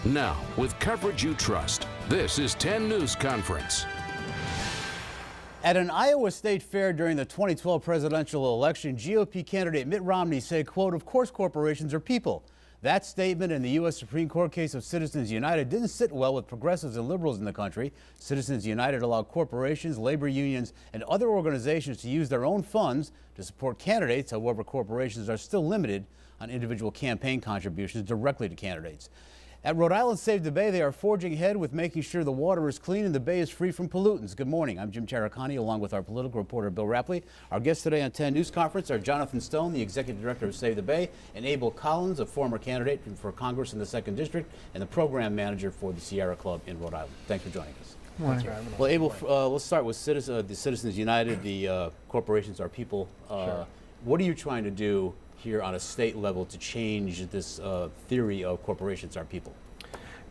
Now, with coverage you trust, this is 10 News Conference. At an Iowa State fair during the 2012 presidential election, GOP candidate Mitt Romney said, quote, "Of course corporations are people." That statement in the U.S. Supreme Court case of Citizens United didn't sit well with progressives and liberals in the country. Citizens United allowed corporations, labor unions, and other organizations to use their own funds to support candidates. However, corporations are still limited on individual campaign contributions directly to candidates. At Rhode Island Save the Bay, they are forging ahead with making sure the water is clean and the bay is free from pollutants. Good morning. I'm Jim Taracani, along with our political reporter, Bill Rapley. Our guests today on 10 News Conference are Jonathan Stone, the executive director of Save the Bay, and Abel Collins, a former candidate for Congress in the 2nd District and the program manager for the Sierra Club in Rhode Island. Thanks for joining us. Morning. Well, Abel, let's start with the Citizens United, the corporations are people. Sure. What are you trying to do here on a state level to change this theory of corporations are people?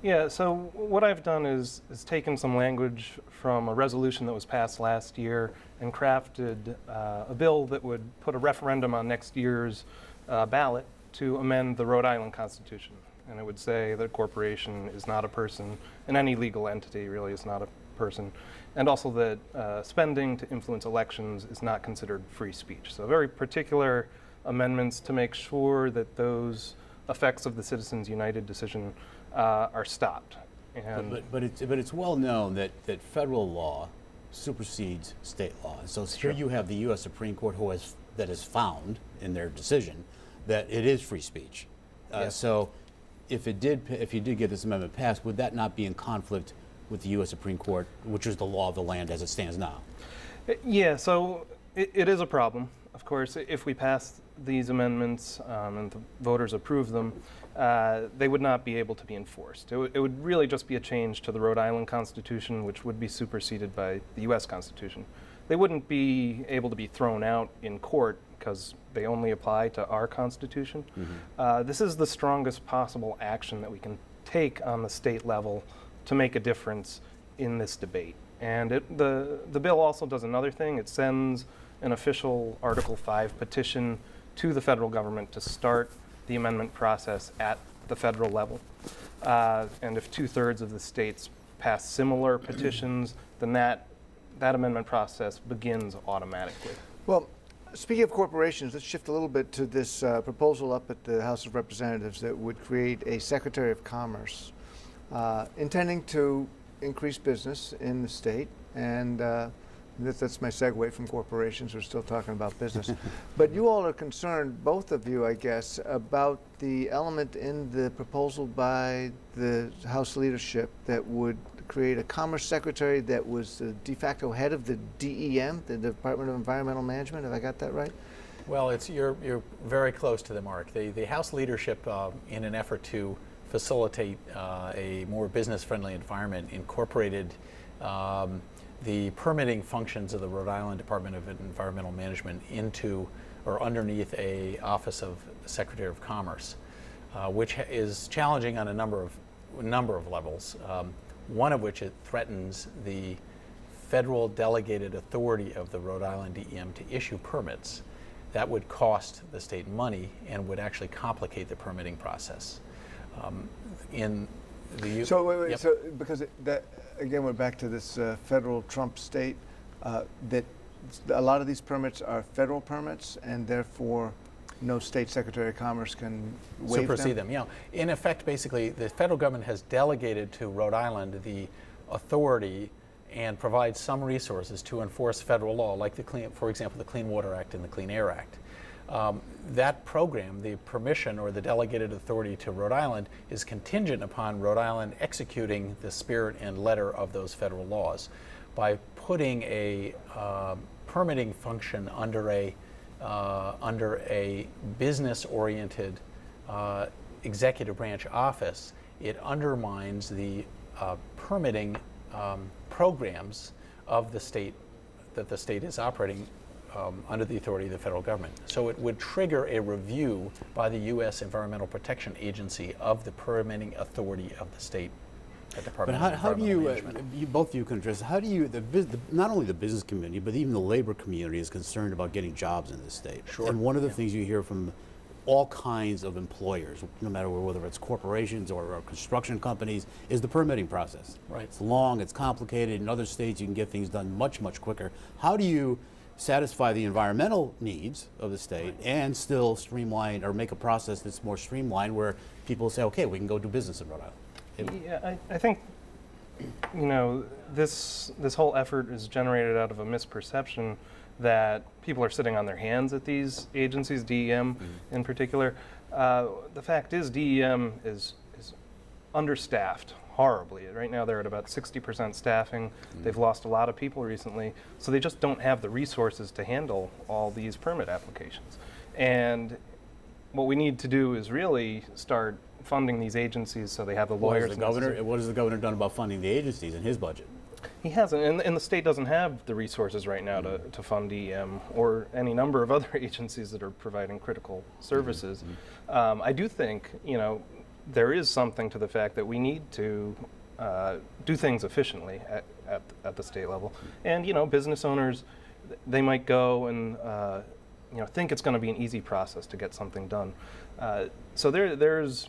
Yeah, so what I've done is taken some language from a resolution that was passed last year and crafted a bill that would put a referendum on next year's ballot to amend the Rhode Island Constitution. And it would say that a corporation is not a person, and any legal entity really is not a person. And also that spending to influence elections is not considered free speech. So very particular amendments to make sure that those effects of the Citizens United decision are stopped. And But it's well known that federal law supersedes state law. And so here you have the U.S. Supreme Court that has found in their decision that it is free speech. Yes. So if you did get this amendment passed, would that not be in conflict with the U.S. Supreme Court, which is the law of the land as it stands now? Yeah, so it is a problem. Of course, if we pass these amendments and the voters approve them, they would not be able to be enforced. It would really just be a change to the Rhode Island Constitution, which would be superseded by the U.S. Constitution. They wouldn't be able to be thrown out in court because they only apply to our Constitution. Mm-hmm. This is the strongest possible action that we can take on the state level to make a difference in this debate. And the bill also does another thing. It sends an official Article 5 petition to the federal government to start the amendment process at the federal level. And if 2/3 of the states pass similar petitions, then that amendment process begins automatically. Well, speaking of corporations, let's shift a little bit to this proposal up at the House of Representatives that would create a Secretary of Commerce, intending to increase business in the state. And that's my segue from corporations. We're still talking about business. But you all are concerned, both of you, I guess, about the element in the proposal by the House leadership that would create a Commerce Secretary that was the de facto head of the DEM, the Department of Environmental Management. Have I got that right? Well, you're very close to the mark. The House leadership, in an effort to facilitate a more business-friendly environment, incorporated the permitting functions of the Rhode Island Department of Environmental Management into or underneath a Office of Secretary of Commerce, which is challenging on a number of levels. One of which it threatens the federal delegated authority of the Rhode Island DEM to issue permits. That would cost the state money and would actually complicate the permitting process. So wait, yep. so because again, we're back to this federal Trump state, that a lot of these permits are federal permits, and therefore no state Secretary of Commerce can waive supersede them. You know, in effect, basically, the federal government has delegated to Rhode Island the authority and provides some resources to enforce federal law, like for example, the Clean Water Act and the Clean Air Act. That program, the permission or the delegated authority to Rhode Island, is contingent upon Rhode Island executing the spirit and letter of those federal laws. By putting a permitting function under a business-oriented executive branch office, it undermines the permitting programs of the state that the state is operating under the authority of the federal government. So it would trigger a review by the U.S. Environmental Protection Agency of the permitting authority of the state Department but of how do Environmental you both of you can address, how do you, not only the business community, but even the labor community is concerned about getting jobs in this state. Sure. And one of the things you hear from all kinds of employers, no matter whether it's corporations or construction companies, is the permitting process. Right. It's long, it's complicated. In other states, you can get things done much, much quicker. How do you satisfy the environmental needs of the state and still streamline or make a process that's more streamlined where people say, okay, we can go do business in Rhode Island? Yeah, I think, you know, this whole effort is generated out of a misperception that people are sitting on their hands at these agencies, DEM in particular. The fact is DEM is understaffed horribly. Right now they're at about 60% staffing. They've lost a lot of people recently, so they just don't have the resources to handle all these permit applications. And what we need to do is really start funding these agencies so they have the lawyers. What has the governor done about funding the agencies in his budget? He hasn't, and the state doesn't have the resources right now to fund DEM or any number of other agencies that are providing critical services. I do think, you know, there is something to the fact that we need to do things efficiently at the state level. And, you know, business owners, they might go and, you know, think it's going to be an easy process to get something done. So there's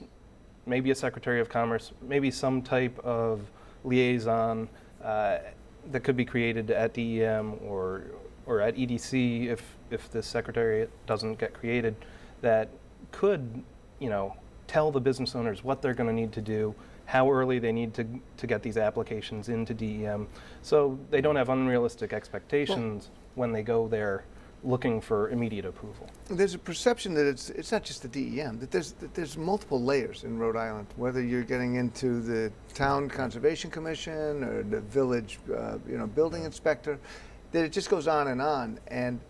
maybe a Secretary of Commerce, maybe some type of liaison that could be created at DEM or at EDC if this secretariat doesn't get created, that could, you know, tell the business owners what they're going to need to do, how early they need to get these applications into DEM, so they don't have unrealistic expectations when they go there looking for immediate approval. There's a perception that it's not just the DEM, that there's multiple layers in Rhode Island, whether you're getting into the town conservation commission or the village you know, building inspector, that it just goes on. And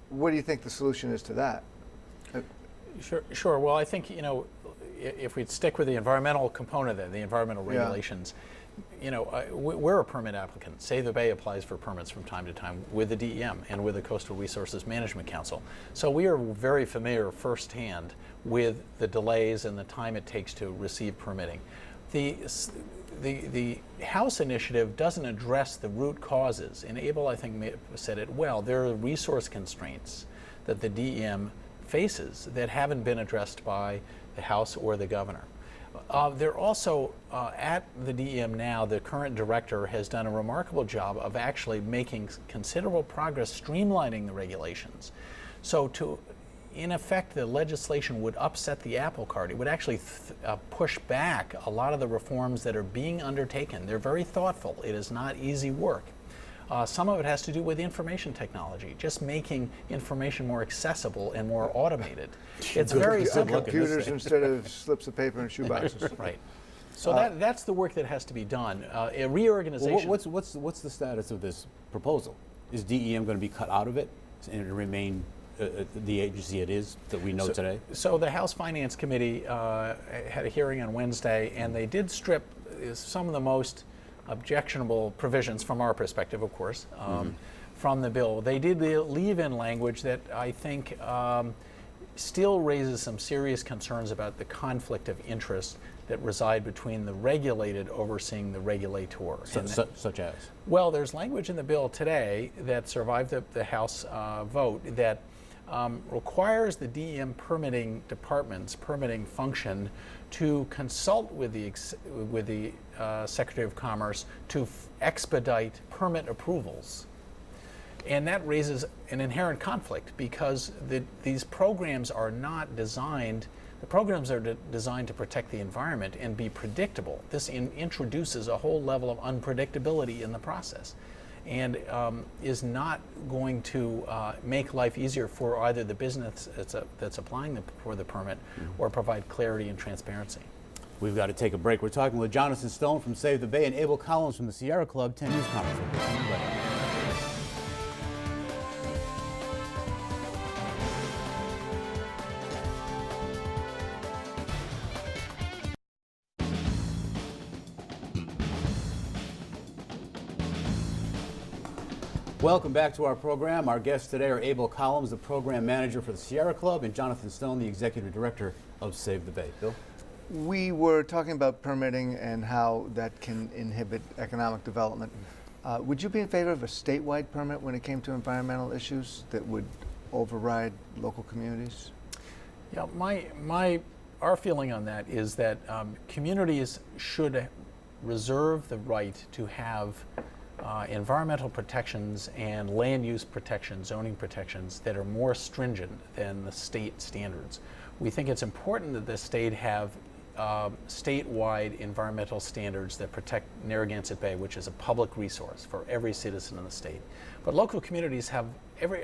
what do you think the solution is to that? Sure. Well, I think, you know, if we stick with the environmental component there, the environmental regulations, you know, we're a permit applicant. Save the Bay applies for permits from time to time with the DEM and with the Coastal Resources Management Council. So we are very familiar firsthand with the delays and the time it takes to receive permitting. The House initiative doesn't address the root causes, and Abel, I think, said it well. There are resource constraints that the DEM faces that haven't been addressed by the House or the governor. They're also, at the DEM now, the current director has done a remarkable job of actually making considerable progress streamlining the regulations. So in effect, the legislation would upset the apple cart. It would actually push back a lot of the reforms that are being undertaken. They're very thoughtful. It is not easy work. Some of it has to do with information technology, just making information more accessible and more automated. It's very simple. Computers instead of slips of paper and shoeboxes. Right. So that's the work that has to be done. A reorganization. Well, what's the status of this proposal? Is DEM going to be cut out of it and remain the agency it is that we know today? So the House Finance Committee had a hearing on Wednesday, and they did strip some of the most objectionable provisions from our perspective, of course, from the bill. They did leave in language that I think still raises some serious concerns about the conflict of interest that reside between the regulated overseeing the regulator. Such as? Well, there's language in the bill today that survived the House vote that requires the DEM permitting department's permitting function to consult with the Secretary of Commerce to expedite permit approvals. And that raises an inherent conflict because these programs are not designed, the programs are designed to protect the environment and be predictable. This introduces a whole level of unpredictability in the process and is not going to make life easier for either the business that's applying for the permit or provide clarity and transparency. We've got to take a break. We're talking with Jonathan Stone from Save the Bay and Abel Collins from the Sierra Club 10 News Conference. Welcome back to our program. Our guests today are Abel Collins, the program manager for the Sierra Club, and Jonathan Stone, the executive director of Save the Bay. Bill? We were talking about permitting and how that can inhibit economic development. Would you be in favor of a statewide permit when it came to environmental issues that would override local communities? Yeah, our feeling on that is that communities should reserve the right to have environmental protections and land use protections, zoning protections that are more stringent than the state standards. We think it's important that the state have statewide environmental standards that protect Narragansett Bay, which is a public resource for every citizen in the state. But local communities have,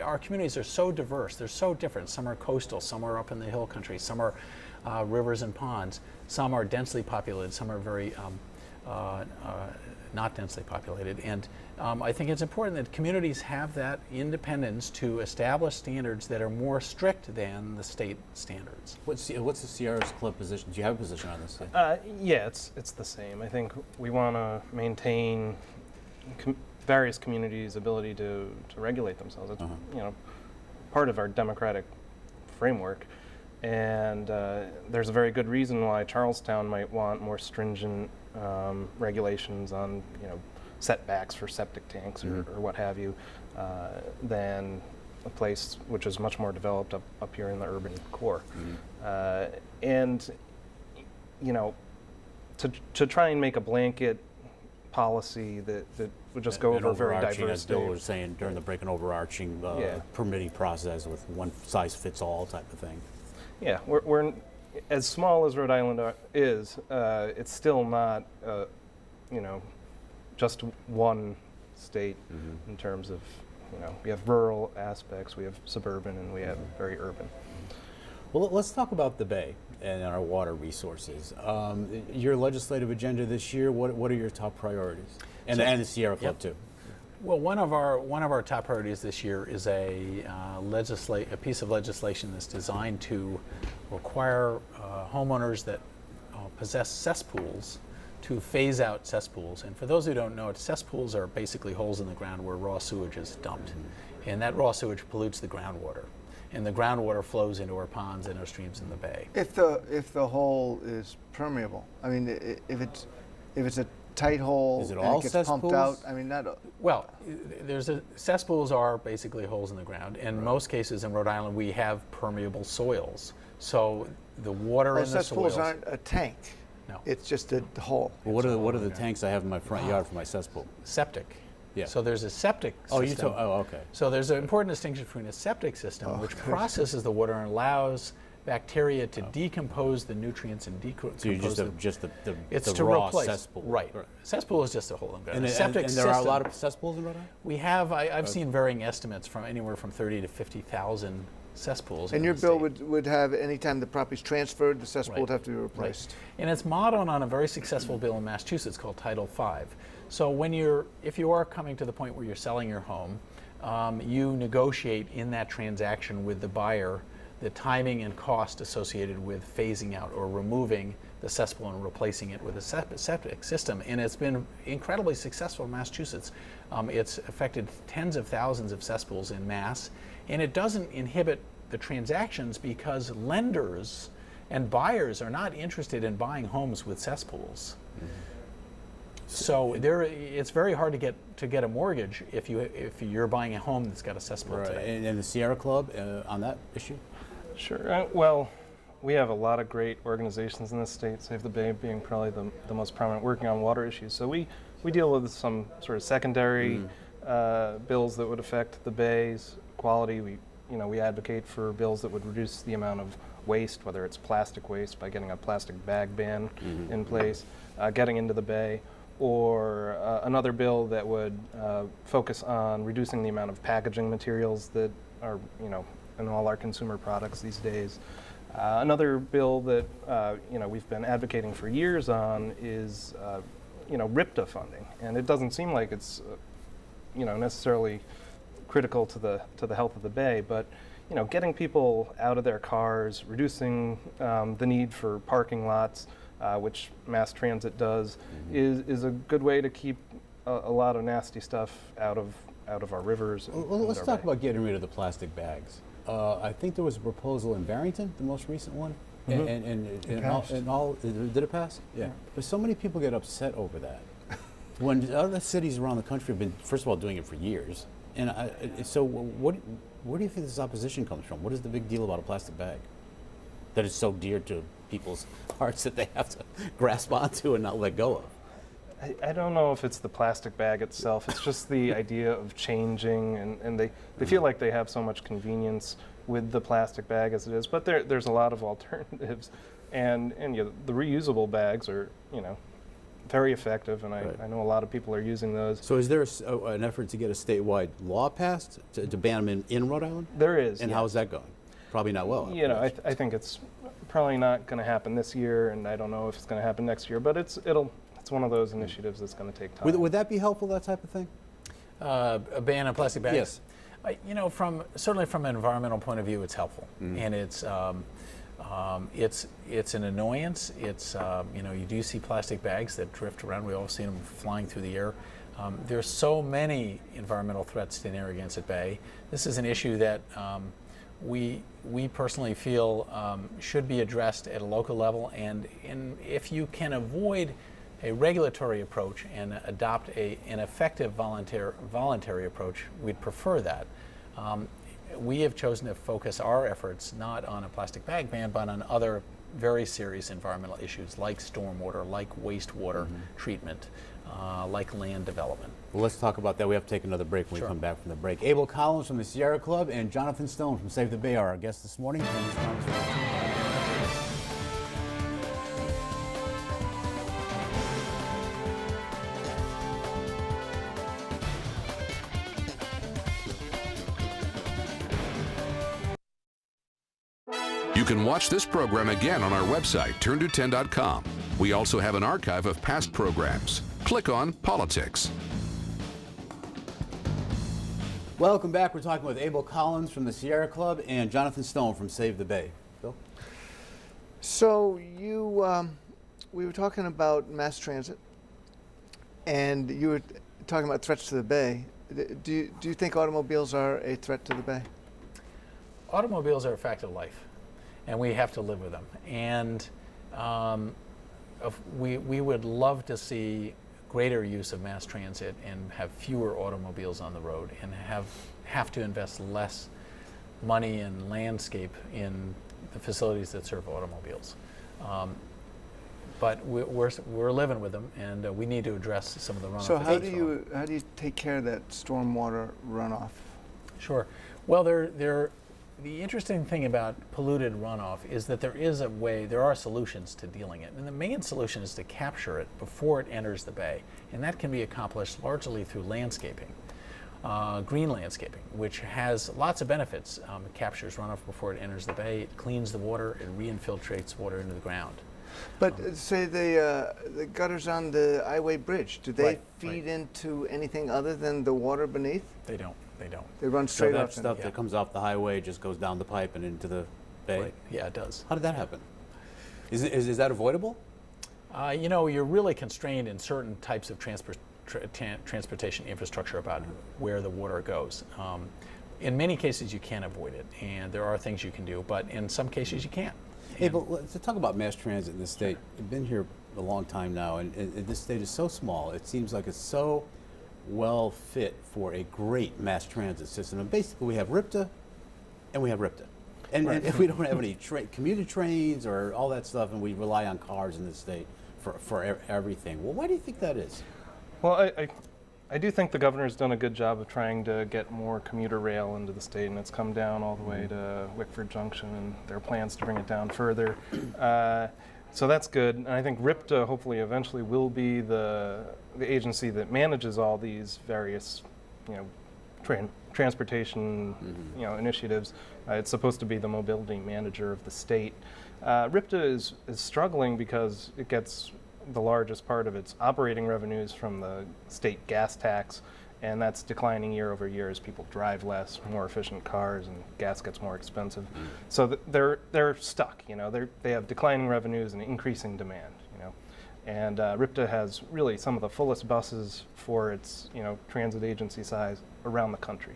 our communities are so diverse, they're so different. Some are coastal, some are up in the hill country, some are rivers and ponds, some are densely populated, some are very not densely populated. And I think it's important that communities have that independence to establish standards that are more strict than the state standards. What's the Sierra Club position? Do you have a position on this? Yeah, it's the same. I think we want to maintain various communities' ability to regulate themselves. It's part of our democratic framework. And there's a very good reason why Charlestown might want more stringent regulations on, setbacks for septic tanks or what have you, than a place which is much more developed up here in the urban core. And, to try and make a blanket policy that would just go over a very diverse as Bill was saying during the break, an overarching permitting process with one size fits all type of thing. Yeah, we're as small as Rhode Island is. It's still not, just one state in terms of, we have rural aspects, we have suburban, and we have very urban. Well, let's talk about the Bay and our water resources. Your legislative agenda this year. What are your top priorities? And the Sierra Club too. Well, one of our top priorities this year is a piece of legislation that's designed to require homeowners that possess cesspools to phase out cesspools. And for those who don't know it, cesspools are basically holes in the ground where raw sewage is dumped, and that raw sewage pollutes the groundwater, and the groundwater flows into our ponds and our streams in the bay. If the hole is permeable, I mean, if it's a tight hole Is it and all it gets cesspools? pumped out, I mean that. Well, cesspools are basically holes in the ground. In most cases in Rhode Island, we have permeable soils. So the water in the Cesspools soils. aren't a tank. No. It's just a hole. Well, what are the tanks I have in my front yard for my cesspool? Septic. Yeah. So there's a septic system. okay. So there's an important distinction between a septic system, which processes the water and allows bacteria to decompose the nutrients and decompose So you just the it's the to raw replace. cesspool. Right. Cesspool is just a hole in the ground. And there are a lot of cesspools in Rhode Island? We have. I've seen varying estimates from anywhere from 30 to 50,000 cesspools. And in your the bill state. would have, anytime the property's transferred, the cesspool Right. would have to be replaced. And it's modeled on a very successful bill in Massachusetts called Title V. So if you are coming to the point where you're selling your home, you negotiate in that transaction with the buyer the timing and cost associated with phasing out or removing the cesspool and replacing it with a septic system. And it's been incredibly successful in Massachusetts. It's affected tens of thousands of cesspools in Mass, and it doesn't inhibit the transactions because lenders and buyers are not interested in buying homes with cesspools. So it's very hard to get a mortgage if you're buying a home that's got a cesspool today. And the Sierra Club on that issue? Sure. Well, we have a lot of great organizations in this state, Save the Bay being probably the most prominent, working on water issues. So we deal with some sort of secondary bills that would affect the Bay's quality. We advocate for bills that would reduce the amount of waste, whether it's plastic waste by getting a plastic bag ban in place, getting into the Bay, or another bill that would focus on reducing the amount of packaging materials that are, in all our consumer products these days. Another bill that we've been advocating for years on is RIPTA funding, and it doesn't seem like it's necessarily critical to the health of the Bay, but getting people out of their cars, reducing the need for parking lots, which mass transit does, is a good way to keep a lot of nasty stuff out of our rivers. Well, let's talk about getting rid of the plastic bags. I think there was a proposal in Barrington, the most recent one, and all did it pass? Yeah. But so many people get upset over that. When other cities around the country have been, first of all, doing it for years, and where do you think this opposition comes from? What is the big deal about a plastic bag? that is so dear to people's hearts that they have to grasp onto and not let go of? I don't know if it's the plastic bag itself. It's just the idea of changing, and they feel like they have so much convenience with the plastic bag as it is. But there's a lot of alternatives, and the reusable bags are very effective, and I know a lot of people are using those. So is there an effort to get a statewide law passed to ban them in Rhode Island? There is. And yes. how's that going? Probably not well. I think it's probably not going to happen this year, and I don't know if it's going to happen next year. But it's one of those initiatives that's going to take time. Would that be helpful, that type of thing? A ban on plastic bags? Yes. Certainly from an environmental point of view, it's helpful, and it's an annoyance. It's you do see plastic bags that drift around. We've all seen them flying through the air. There's so many environmental threats to Narragansett Bay. This is an issue that we personally feel should be addressed at a local level, and if you can avoid a regulatory approach and adopt an effective voluntary approach, we'd prefer that. We have chosen to focus our efforts not on a plastic bag ban, but on other very serious environmental issues like stormwater, like wastewater treatment, like land development. Well, let's talk about that. We have to take another break when we come back from the break. Abel Collins from the Sierra Club and Jonathan Stone from Save the Bay are our guests this morning. You can watch this program again on our website, turnto10.com. We also have an archive of past programs. Click on Politics. Welcome back. We're talking with Abel Collins from the Sierra Club and Jonathan Stone from Save the Bay. Bill? So we were talking about mass transit, and you were talking about threats to the Bay. Do you think automobiles are a threat to the Bay? Automobiles are a fact of life, and we have to live with them. And we would love to see greater use of mass transit and have fewer automobiles on the road, and have to invest less money and landscape in the facilities that serve automobiles. But we're living with them, and we need to address some of the runoff. So how do you take care of that stormwater runoff? Sure. Well, the interesting thing about polluted runoff is that there are solutions to dealing it. And the main solution is to capture it before it enters the bay. And that can be accomplished largely through landscaping, green landscaping, which has lots of benefits. It captures runoff before it enters the bay, it cleans the water, it reinfiltrates water into the ground. But say the gutters on the Highway Bridge, do they feed into anything other than the water beneath? They don't. They run straight so up. that stuff that comes off the highway just goes down the pipe and into the bay? Right. Yeah, it does. How did that happen? Is that avoidable? You're really constrained in certain types of transportation infrastructure about where the water goes. In many cases, you can avoid it, and there are things you can do, but in some cases, you can't. Hey, but let's talk about mass transit in this state. I've been here a long time now, and this state is so small. It seems like it's so well fit for a great mass transit system. And basically, we have RIPTA, and we have RIPTA. And if we don't have any commuter trains or all that stuff, and we rely on cars in this state for everything. Well, why do you think that is? Well, I do think the governor's done a good job of trying to get more commuter rail into the state, and it's come down all the way to Wickford Junction, and there are plans to bring it down further. So that's good, and I think RIPTA hopefully eventually will be the agency that manages all these various, transportation, initiatives. It's supposed to be the mobility manager of the state. RIPTA is struggling because it gets the largest part of its operating revenues from the state gas tax, and that's declining year over year as people drive less, more efficient cars, and gas gets more expensive. So they're stuck. They have declining revenues and increasing demand. And RIPTA has really some of the fullest buses for its transit agency size around the country.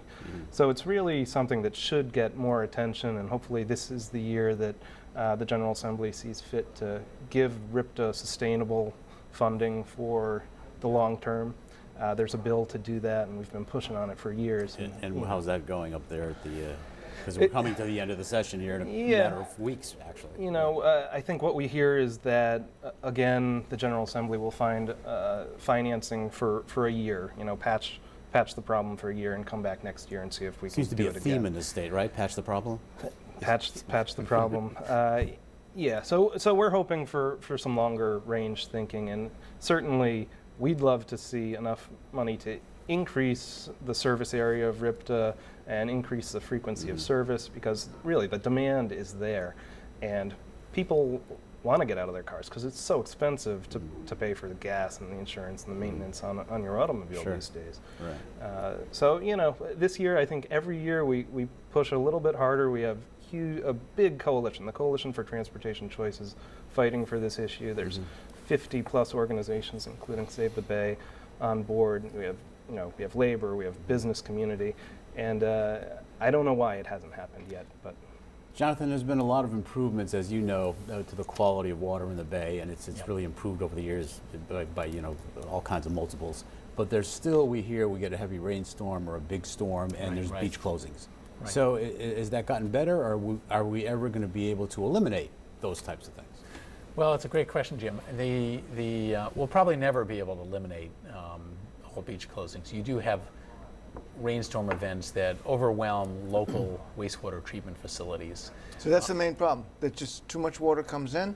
So it's really something that should get more attention, and hopefully this is the year that the General Assembly sees fit to give RIPTA sustainable funding for the long term. There's a bill to do that, and we've been pushing on it for years. And how's that going up there at the Because we're coming to the end of the session here in a matter of weeks, actually. You know, I think what we hear is that, again, the General Assembly will find financing for a year, you know, patch the problem for a year and come back next year and see if we can do it again. Seems to be a theme in this state, right? Patch the problem? Patch the problem. Yeah, so we're hoping for some longer range thinking, and certainly we'd love to see enough money to increase the service area of RIPTA and increase the frequency of service, because really the demand is there and people want to get out of their cars because it's so expensive to pay for the gas and the insurance and the maintenance on your automobile these days. Right. So, you know, this year I think every year we push a little bit harder. We have a big coalition, the Coalition for Transportation Choices, fighting for this issue. There's 50 plus organizations, including Save the Bay, on board. We have labor, we have business community, and I don't know why it hasn't happened yet, but. Jonathan, there's been a lot of improvements, as you know, to the quality of water in the Bay, and it's really improved over the years by you know, all kinds of multiples. But there's still, we get a heavy rainstorm or a big storm, and there's beach closings. Right. So has that gotten better, or are we ever going to be able to eliminate those types of things? Well, it's a great question, Jim. We'll probably never be able to eliminate all beach closings. You do have rainstorm events that overwhelm local wastewater treatment facilities. So that's the main problem, that just too much water comes in,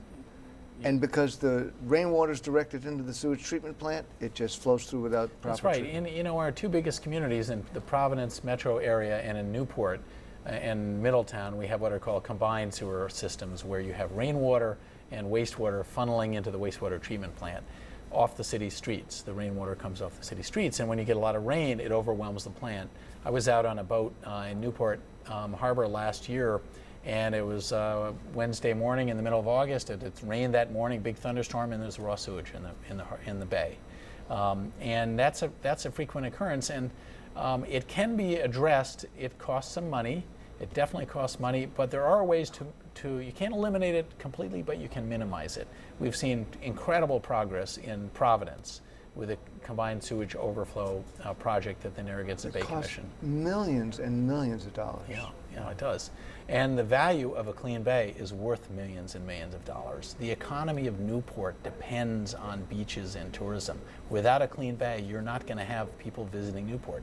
and because the rainwater is directed into the sewage treatment plant, it just flows through without proper That's right. treatment. And you know, our two biggest communities in the Providence metro area and in Newport and Middletown, we have what are called combined sewer systems, where you have rainwater and wastewater funneling into the wastewater treatment plant off the city streets. The rainwater comes off the city streets, and when you get a lot of rain, it overwhelms the plant. I was out on a boat in Newport Harbor last year, and it was Wednesday morning in the middle of August. It rained that morning, big thunderstorm, and there's raw sewage in the bay, and that's a frequent occurrence, and it can be addressed. It costs some money. It definitely costs money, but there are ways to you can't eliminate it completely, but you can minimize it. We've seen incredible progress in Providence with a combined sewage overflow project that the Narragansett Bay Commission. Millions and millions of dollars. Yeah, it does. And the value of a clean bay is worth millions and millions of dollars. The economy of Newport depends on beaches and tourism. Without a clean bay, you're not going to have people visiting Newport.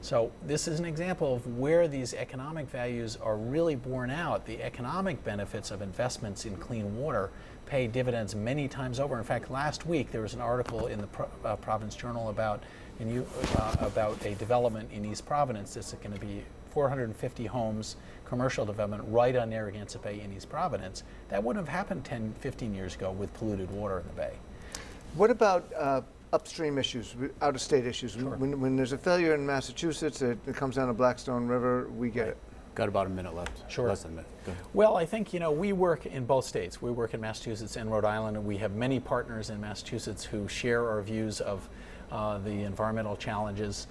So this is an example of where these economic values are really borne out. The economic benefits of investments in clean water pay dividends many times over. In fact, last week there was an article in the Providence Journal about a development in East Providence that's going to be 450 homes, commercial development right on Narragansett Bay in East Providence. That wouldn't have happened 10, 15 years ago with polluted water in the bay. What about upstream issues, out-of-state issues? Sure. When there's a failure in Massachusetts, it comes down the Blackstone River, we get it. Got about a minute left. Sure. Less than a minute. Go ahead. Well, I think, you know, we work in both states. We work in Massachusetts and Rhode Island, and we have many partners in Massachusetts who share our views of the environmental challenges.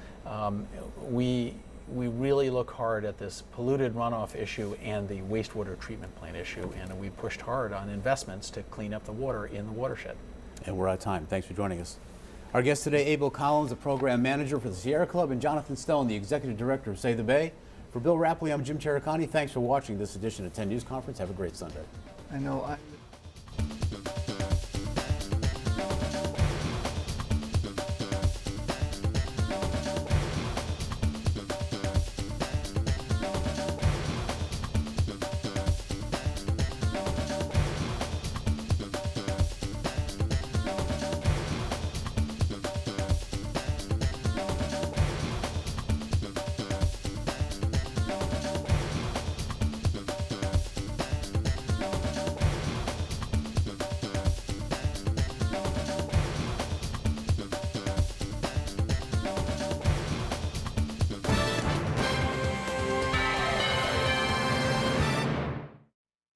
We really look hard at this polluted runoff issue and the wastewater treatment plant issue, and we pushed hard on investments to clean up the water in the watershed. And we're out of time. Thanks for joining us. Our guest today, Abel Collins, the program manager for the Sierra Club, and Jonathan Stone, the executive director of Save the Bay. For Bill Rapley, I'm Jim Cherricani. Thanks for watching this edition of 10 News Conference. Have a great Sunday. I know.